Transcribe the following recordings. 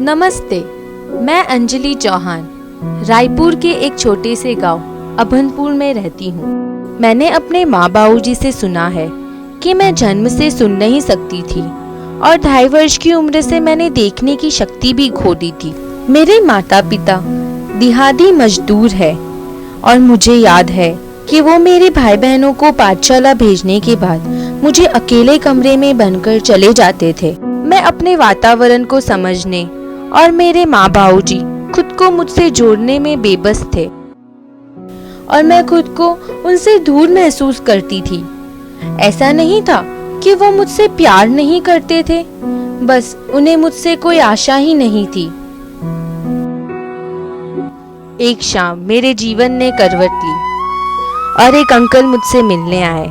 नमस्ते, मैं अंजलि चौहान रायपुर के एक छोटे से गांव अभनपुर में रहती हूँ। मैंने अपने माँ बाबूजी से सुना है कि मैं जन्म से सुन नहीं सकती थी और 2.5 वर्ष की उम्र से मैंने देखने की शक्ति भी खो दी थी। मेरे माता पिता दिहाड़ी मजदूर है और मुझे याद है कि वो मेरे भाई बहनों को पाठशाला भेजने के बाद मुझे अकेले कमरे में बंद कर चले जाते थे। मैं अपने वातावरण को समझने और मेरे माँ बाबूजी खुद को मुझसे जोड़ने में बेबस थे और मैं खुद को उनसे दूर महसूस करती थी। ऐसा नहीं था कि वो मुझसे प्यार नहीं करते थे, बस उन्हें मुझसे कोई आशा ही नहीं थी। एक शाम मेरे जीवन ने करवट ली और एक अंकल मुझसे मिलने आए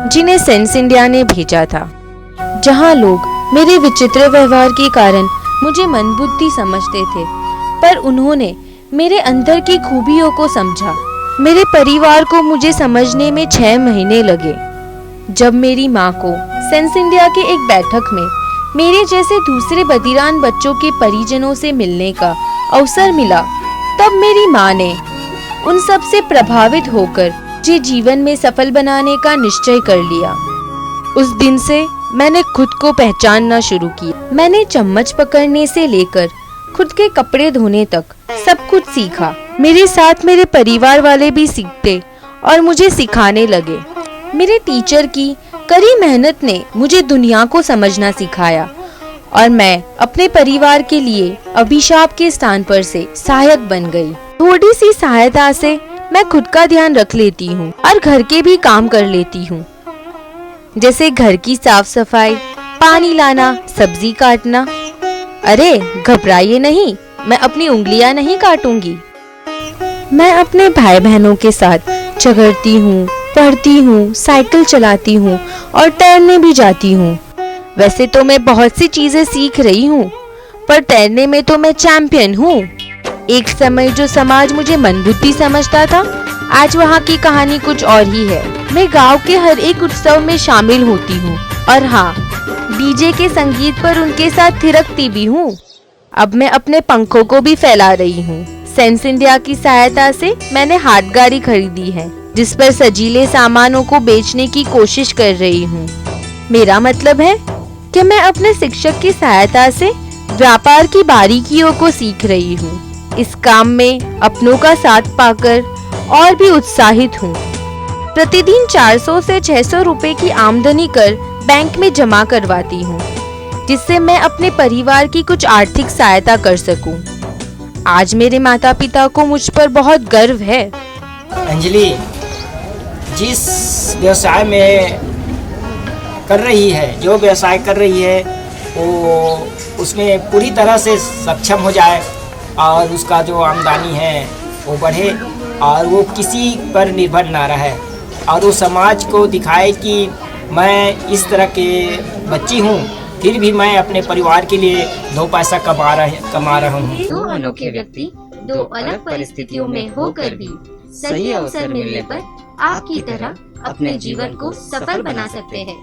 जिन्हें सेंस इंडिया ने भेजा था, जहां लोग मेरे विचित्र व्यवहार के कारण मुझे मंदबुद्धि समझते थे, पर उन्होंने मेरे अंदर की खूबियों को समझा। मेरे परिवार को मुझे समझने में 6 महीने लगे। जब मेरी माँ को सेंस इंडिया के एक बैठक में मेरे जैसे दूसरे बधिरान बच्चों के परिजनों से मिलने का अवसर मिला, तब मेरी माँ ने उन सब से प्रभावित होकर मुझे जीवन में सफल बनाने का निश्चय कर लिया। उस दिन से मैंने खुद को पहचानना शुरू किया। मैंने चम्मच पकड़ने से लेकर खुद के कपड़े धोने तक सब कुछ सीखा। मेरे साथ मेरे परिवार वाले भी सीखते और मुझे सिखाने लगे। मेरे टीचर की कड़ी मेहनत ने मुझे दुनिया को समझना सिखाया और मैं अपने परिवार के लिए अभिशाप के स्थान पर से सहायक बन गई। थोड़ी सी सहायता से मैं खुद का ध्यान रख लेती हूँ और घर के भी काम कर लेती हूँ, जैसे घर की साफ सफाई, पानी लाना, सब्जी काटना। अरे घबराइए नहीं, मैं अपनी उंगलियां नहीं काटूंगी। मैं अपने भाई बहनों के साथ झगड़ती हूँ, पढ़ती हूँ, साइकिल चलाती हूँ और तैरने भी जाती हूँ। वैसे तो मैं बहुत सी चीजें सीख रही हूँ, पर तैरने में तो मैं चैंपियन हूँ। एक समय जो समाज मुझे मंदबुद्धि समझता था, आज वहाँ की कहानी कुछ और ही है। मैं गांव के हर एक उत्सव में शामिल होती हूँ और हाँ, डीजे के संगीत पर उनके साथ थिरकती भी हूँ। अब मैं अपने पंखों को भी फैला रही हूँ। सेंस इंडिया की सहायता से मैंने हाथ गाड़ी खरीदी है, जिस पर सजीले सामानों को बेचने की कोशिश कर रही हूँ। मेरा मतलब है कि मैं अपने शिक्षक की सहायता से व्यापार की बारीकियों को सीख रही हूँ। इस काम में अपनों का साथ पाकर और भी उत्साहित हूँ। प्रतिदिन 400 से 600 रुपए की आमदनी कर बैंक में जमा करवाती हूँ, जिससे मैं अपने परिवार की कुछ आर्थिक सहायता कर सकूं। आज मेरे माता पिता को मुझ पर बहुत गर्व है। अंजलि जिस व्यवसाय में कर रही है, जो व्यवसाय कर रही है, वो उसमें पूरी तरह से सक्षम हो जाए और उसका जो आमदनी है वो बढ़े और वो किसी पर निर्भर ना रहे और वो समाज को दिखाए कि मैं इस तरह के बच्ची हूँ, फिर भी मैं अपने परिवार के लिए 2 पैसा कमा रहा हूँ। 2 अनोखे व्यक्ति 2 अलग परिस्थितियों में होकर भी सही अवसर मिलने पर आपकी तरह अपने जीवन को सफल बना सकते हैं।